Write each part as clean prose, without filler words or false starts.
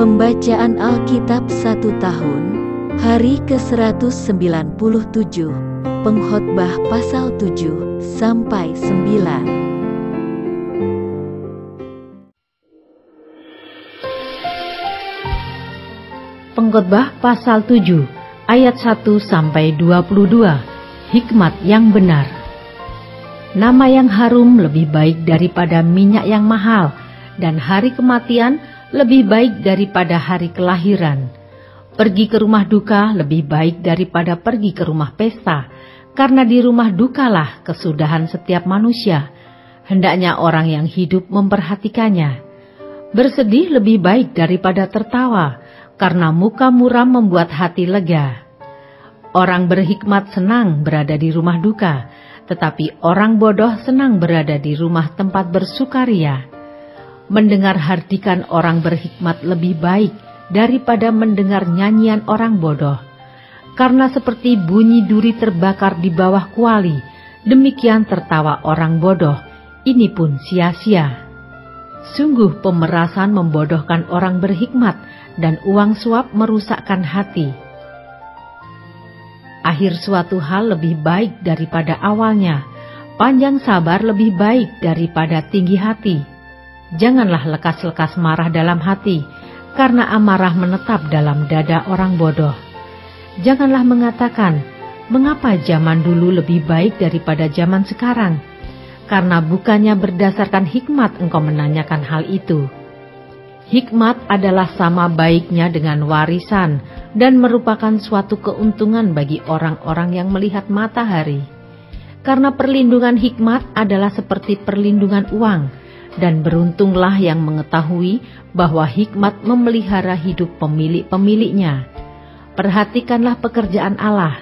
Pembacaan Alkitab 1 tahun, hari ke-197, Pengkhotbah pasal 7-9. Pengkhotbah pasal 7 ayat 1-22. Hikmat yang benar. Nama yang harum lebih baik daripada minyak yang mahal, dan hari kematian lebih baik daripada hari kelahiran. Pergi ke rumah duka lebih baik daripada pergi ke rumah pesta, karena di rumah dukalah kesudahan setiap manusia. Hendaknya orang yang hidup memperhatikannya. Bersedih lebih baik daripada tertawa, karena muka muram membuat hati lega. Orang berhikmat senang berada di rumah duka, tetapi orang bodoh senang berada di rumah tempat bersukaria. Mendengar hardikan orang berhikmat lebih baik daripada mendengar nyanyian orang bodoh. Karena seperti bunyi duri terbakar di bawah kuali, demikian tertawa orang bodoh, ini pun sia-sia. Sungguh pemerasan membodohkan orang berhikmat, dan uang suap merusakkan hati. Akhir suatu hal lebih baik daripada awalnya, panjang sabar lebih baik daripada tinggi hati. Janganlah lekas-lekas marah dalam hati, karena amarah menetap dalam dada orang bodoh. Janganlah mengatakan, mengapa zaman dulu lebih baik daripada zaman sekarang? Karena bukannya berdasarkan hikmat engkau menanyakan hal itu. Hikmat adalah sama baiknya dengan warisan dan merupakan suatu keuntungan bagi orang-orang yang melihat matahari. Karena perlindungan hikmat adalah seperti perlindungan uang, dan beruntunglah yang mengetahui bahwa hikmat memelihara hidup pemilik-pemiliknya. Perhatikanlah pekerjaan Allah.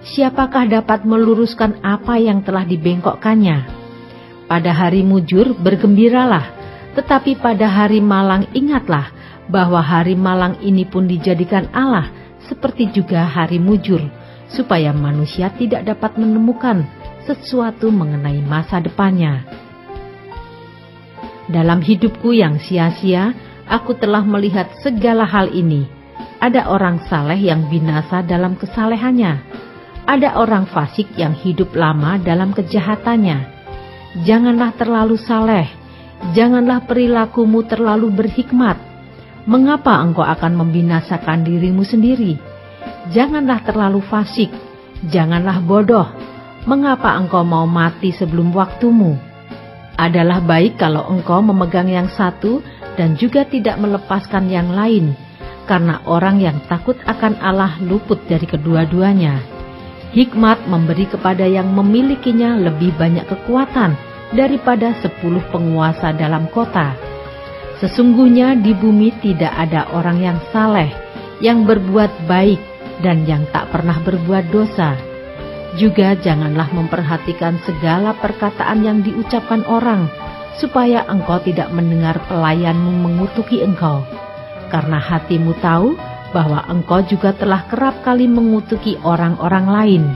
Siapakah dapat meluruskan apa yang telah dibengkokkannya? Pada hari mujur bergembiralah, tetapi pada hari malang ingatlah bahwa hari malang ini pun dijadikan Allah seperti juga hari mujur, supaya manusia tidak dapat menemukan sesuatu mengenai masa depannya. Dalam hidupku yang sia-sia, aku telah melihat segala hal ini. Ada orang saleh yang binasa dalam kesalehannya. Ada orang fasik yang hidup lama dalam kejahatannya. Janganlah terlalu saleh. Janganlah perilakumu terlalu berhikmat. Mengapa engkau akan membinasakan dirimu sendiri? Janganlah terlalu fasik. Janganlah bodoh. Mengapa engkau mau mati sebelum waktumu? Adalah baik kalau engkau memegang yang satu dan juga tidak melepaskan yang lain, karena orang yang takut akan Allah luput dari kedua-duanya. Hikmat memberi kepada yang memilikinya lebih banyak kekuatan daripada 10 penguasa dalam kota. Sesungguhnya di bumi tidak ada orang yang saleh, yang berbuat baik dan yang tak pernah berbuat dosa. Juga janganlah memperhatikan segala perkataan yang diucapkan orang, supaya engkau tidak mendengar pelayanmu mengutuki engkau. Karena hatimu tahu bahwa engkau juga telah kerap kali mengutuki orang-orang lain.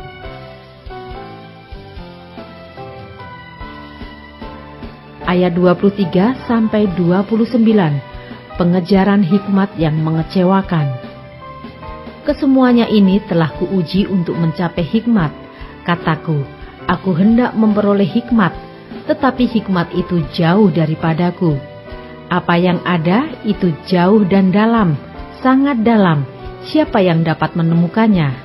Ayat 23-29, pengejaran hikmat yang mengecewakan. Kesemuanya ini telah kuuji untuk mencapai hikmat. Kataku, aku hendak memperoleh hikmat, tetapi hikmat itu jauh daripadaku. Apa yang ada itu jauh dan dalam, sangat dalam. Siapa yang dapat menemukannya?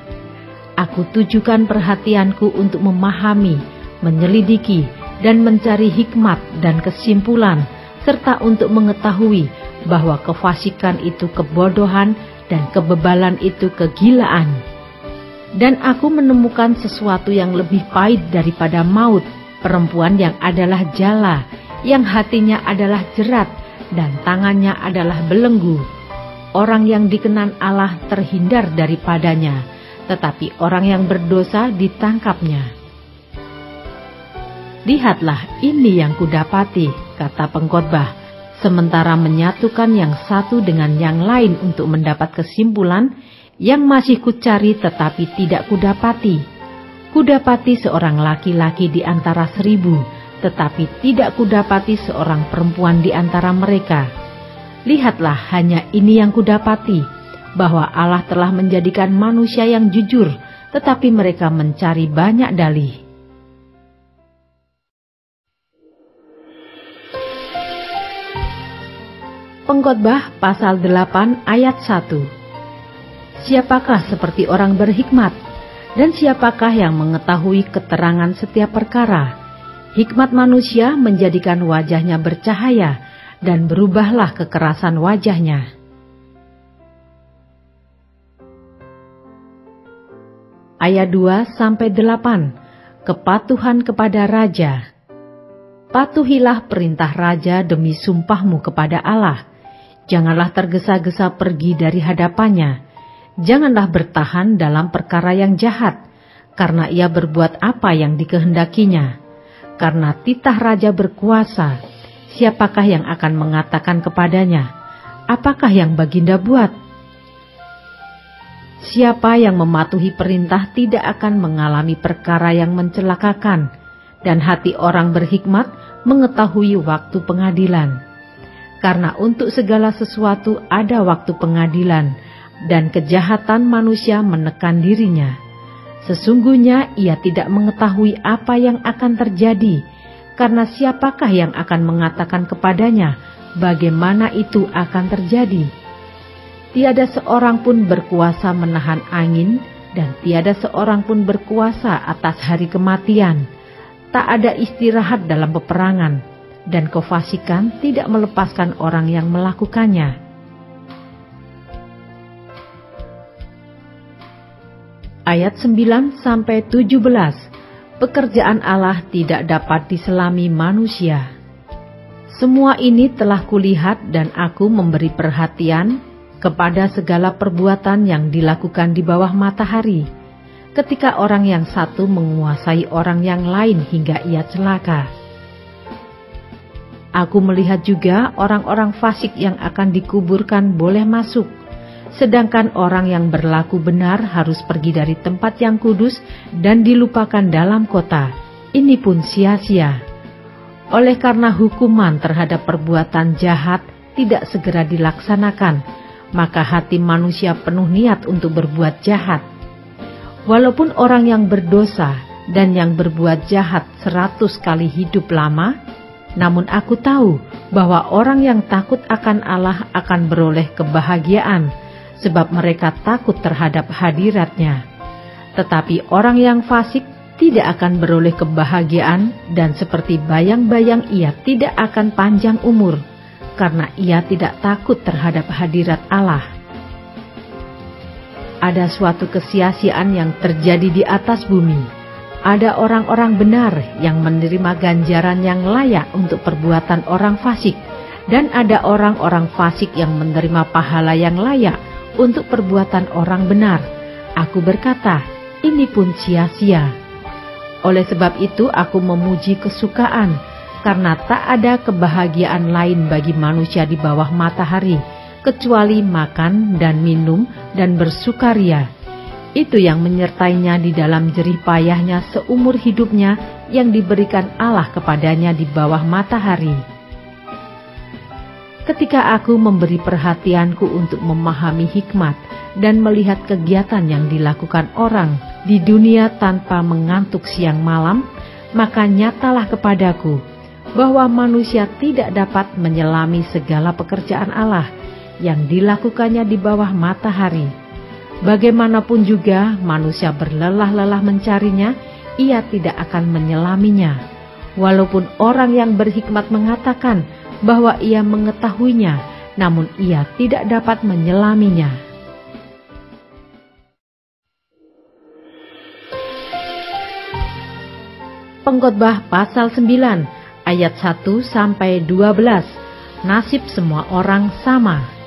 Aku tujukan perhatianku untuk memahami, menyelidiki, dan mencari hikmat dan kesimpulan, serta untuk mengetahui bahwa kefasikan itu kebodohan dan kebebalan itu kegilaan. Dan aku menemukan sesuatu yang lebih pahit daripada maut, perempuan yang adalah jala, yang hatinya adalah jerat, dan tangannya adalah belenggu. Orang yang dikenan Allah terhindar daripadanya, tetapi orang yang berdosa ditangkapnya. Lihatlah, ini yang kudapati, kata pengkhotbah, sementara menyatukan yang satu dengan yang lain untuk mendapat kesimpulan yang masih kucari tetapi tidak kudapati. Kudapati seorang laki-laki di antara 1000, tetapi tidak kudapati seorang perempuan di antara mereka. Lihatlah, hanya ini yang kudapati, bahwa Allah telah menjadikan manusia yang jujur, tetapi mereka mencari banyak dalih. Pengkhotbah pasal 8 ayat 1. Siapakah seperti orang berhikmat? Dan siapakah yang mengetahui keterangan setiap perkara? Hikmat manusia menjadikan wajahnya bercahaya, dan berubahlah kekerasan wajahnya. Ayat 2-8. Kepatuhan kepada raja. Patuhilah perintah raja demi sumpahmu kepada Allah. Janganlah tergesa-gesa pergi dari hadapannya. Janganlah bertahan dalam perkara yang jahat, karena ia berbuat apa yang dikehendakinya. Karena titah raja berkuasa, siapakah yang akan mengatakan kepadanya, apakah yang baginda buat? Siapa yang mematuhi perintah tidak akan mengalami perkara yang mencelakakan, dan hati orang berhikmat mengetahui waktu pengadilan. Karena untuk segala sesuatu ada waktu pengadilan, dan kejahatan manusia menekan dirinya. Sesungguhnya ia tidak mengetahui apa yang akan terjadi, karena siapakah yang akan mengatakan kepadanya bagaimana itu akan terjadi? Tiada seorang pun berkuasa menahan angin, dan tiada seorang pun berkuasa atas hari kematian. Tak ada istirahat dalam peperangan, dan kefasikan tidak melepaskan orang yang melakukannya. Ayat 9-17. Pekerjaan Allah tidak dapat diselami manusia. Semua ini telah kulihat, dan aku memberi perhatian kepada segala perbuatan yang dilakukan di bawah matahari, ketika orang yang satu menguasai orang yang lain hingga ia celaka. Aku melihat juga orang-orang fasik yang akan dikuburkan boleh masuk, sedangkan orang yang berlaku benar harus pergi dari tempat yang kudus dan dilupakan dalam kota. Ini pun sia-sia. Oleh karena hukuman terhadap perbuatan jahat tidak segera dilaksanakan, maka hati manusia penuh niat untuk berbuat jahat. Walaupun orang yang berdosa dan yang berbuat jahat 100 kali hidup lama, namun aku tahu bahwa orang yang takut akan Allah akan beroleh kebahagiaan, sebab mereka takut terhadap hadirat-Nya. Tetapi orang yang fasik tidak akan beroleh kebahagiaan, dan seperti bayang-bayang ia tidak akan panjang umur, karena ia tidak takut terhadap hadirat Allah. Ada suatu kesia-siaan yang terjadi di atas bumi. Ada orang-orang benar yang menerima ganjaran yang layak untuk perbuatan orang fasik, dan ada orang-orang fasik yang menerima pahala yang layak untuk perbuatan orang benar. Aku berkata, ini pun sia-sia. Oleh sebab itu aku memuji kesukaan, karena tak ada kebahagiaan lain bagi manusia di bawah matahari, kecuali makan dan minum dan bersukaria. Itu yang menyertainya di dalam jerih payahnya seumur hidupnya yang diberikan Allah kepadanya di bawah matahari. Ketika aku memberi perhatianku untuk memahami hikmat dan melihat kegiatan yang dilakukan orang di dunia tanpa mengantuk siang malam, maka nyatalah kepadaku bahwa manusia tidak dapat menyelami segala pekerjaan Allah yang dilakukannya di bawah matahari. Bagaimanapun juga manusia berlelah-lelah mencarinya, ia tidak akan menyelaminya. Walaupun orang yang berhikmat mengatakan bahwa ia mengetahuinya, namun ia tidak dapat menyelaminya. Pengkhotbah pasal 9 ayat 1-12. Nasib semua orang sama.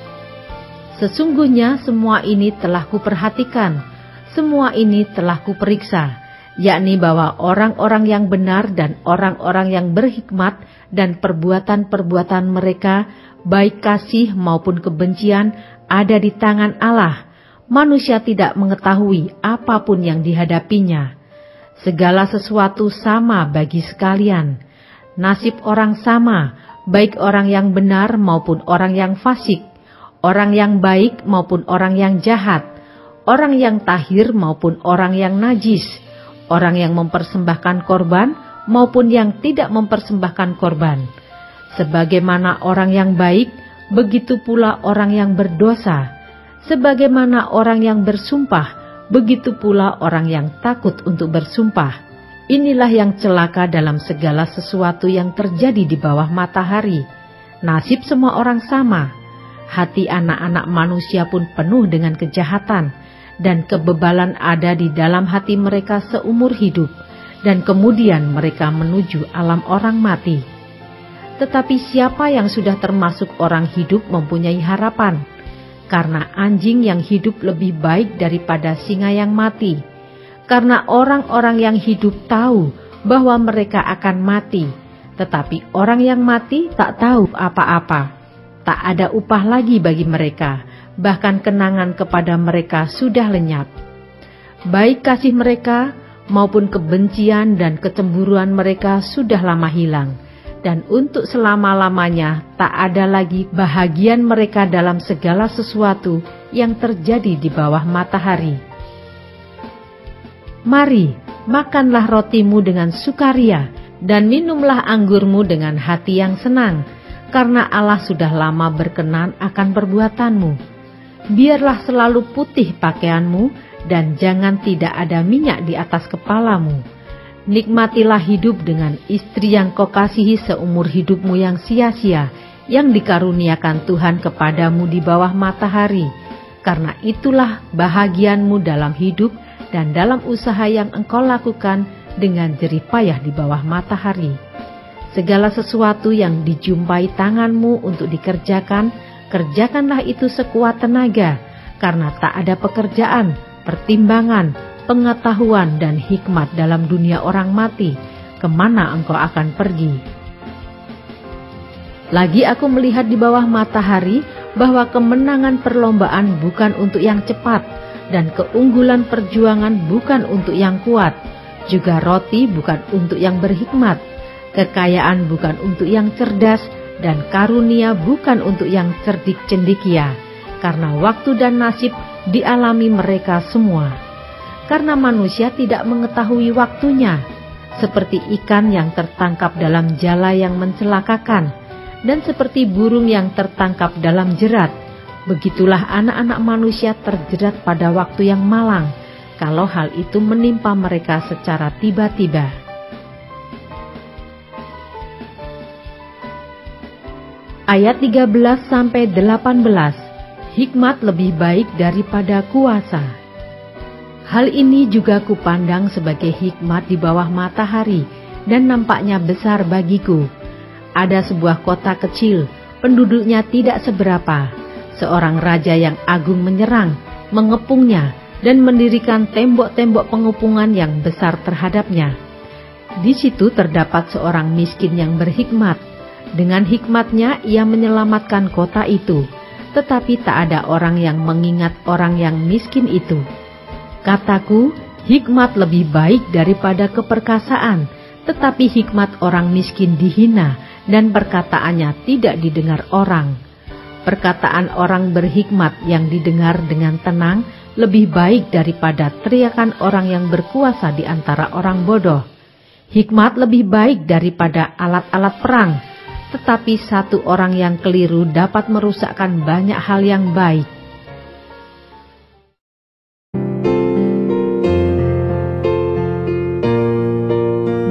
Sesungguhnya semua ini telah kuperhatikan, semua ini telah kuperiksa, yakni bahwa orang-orang yang benar dan orang-orang yang berhikmat dan perbuatan-perbuatan mereka, baik kasih maupun kebencian, ada di tangan Allah. Manusia tidak mengetahui apapun yang dihadapinya. Segala sesuatu sama bagi sekalian. Nasib orang sama, baik orang yang benar maupun orang yang fasik, orang yang baik maupun orang yang jahat, orang yang tahir maupun orang yang najis, orang yang mempersembahkan korban maupun yang tidak mempersembahkan korban. Sebagaimana orang yang baik, begitu pula orang yang berdosa. Sebagaimana orang yang bersumpah, begitu pula orang yang takut untuk bersumpah. Inilah yang celaka dalam segala sesuatu yang terjadi di bawah matahari. Nasib semua orang sama. Hati anak-anak manusia pun penuh dengan kejahatan, dan kebebalan ada di dalam hati mereka seumur hidup, dan kemudian mereka menuju alam orang mati. Tetapi siapa yang sudah termasuk orang hidup mempunyai harapan, karena anjing yang hidup lebih baik daripada singa yang mati. Karena orang-orang yang hidup tahu bahwa mereka akan mati, tetapi orang yang mati tak tahu apa-apa. Tak ada upah lagi bagi mereka, bahkan kenangan kepada mereka sudah lenyap. Baik kasih mereka maupun kebencian dan kecemburuan mereka sudah lama hilang, dan untuk selama-lamanya tak ada lagi bahagian mereka dalam segala sesuatu yang terjadi di bawah matahari. Mari, makanlah rotimu dengan sukaria, dan minumlah anggurmu dengan hati yang senang, karena Allah sudah lama berkenan akan perbuatanmu. Biarlah selalu putih pakaianmu, dan jangan tidak ada minyak di atas kepalamu. Nikmatilah hidup dengan istri yang kau kasihi seumur hidupmu yang sia-sia, yang dikaruniakan Tuhan kepadamu di bawah matahari, karena itulah bahagianmu dalam hidup dan dalam usaha yang engkau lakukan dengan jerih payah di bawah matahari. Segala sesuatu yang dijumpai tanganmu untuk dikerjakan, kerjakanlah itu sekuat tenaga, karena tak ada pekerjaan, pertimbangan, pengetahuan dan hikmat dalam dunia orang mati, kemana engkau akan pergi. Lagi aku melihat di bawah matahari bahwa kemenangan perlombaan bukan untuk yang cepat, dan keunggulan perjuangan bukan untuk yang kuat, juga roti bukan untuk yang berhikmat, kekayaan bukan untuk yang cerdas, dan karunia bukan untuk yang cerdik cendekia, karena waktu dan nasib dialami mereka semua. Karena manusia tidak mengetahui waktunya, seperti ikan yang tertangkap dalam jala yang mencelakakan, dan seperti burung yang tertangkap dalam jerat, begitulah anak-anak manusia terjerat pada waktu yang malang, kalau hal itu menimpa mereka secara tiba-tiba. Ayat 13-18, hikmat lebih baik daripada kuasa. Hal ini juga kupandang sebagai hikmat di bawah matahari, dan nampaknya besar bagiku. Ada sebuah kota kecil, penduduknya tidak seberapa. Seorang raja yang agung menyerang, mengepungnya, dan mendirikan tembok-tembok pengepungan yang besar terhadapnya. Di situ terdapat seorang miskin yang berhikmat. Dengan hikmatnya ia menyelamatkan kota itu, tetapi tak ada orang yang mengingat orang yang miskin itu. Kataku, hikmat lebih baik daripada keperkasaan, tetapi hikmat orang miskin dihina, dan perkataannya tidak didengar orang. Perkataan orang berhikmat yang didengar dengan tenang lebih baik daripada teriakan orang yang berkuasa di antara orang bodoh. Hikmat lebih baik daripada alat-alat perang, tetapi satu orang yang keliru dapat merusakkan banyak hal yang baik.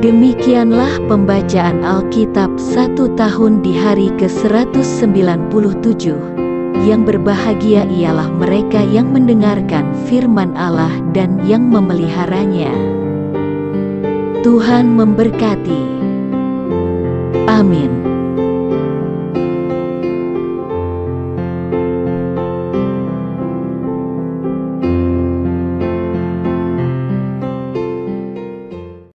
Demikianlah pembacaan Alkitab 1 tahun di hari ke-197. Yang berbahagia ialah mereka yang mendengarkan firman Allah dan yang memeliharanya. Tuhan memberkati. Amin.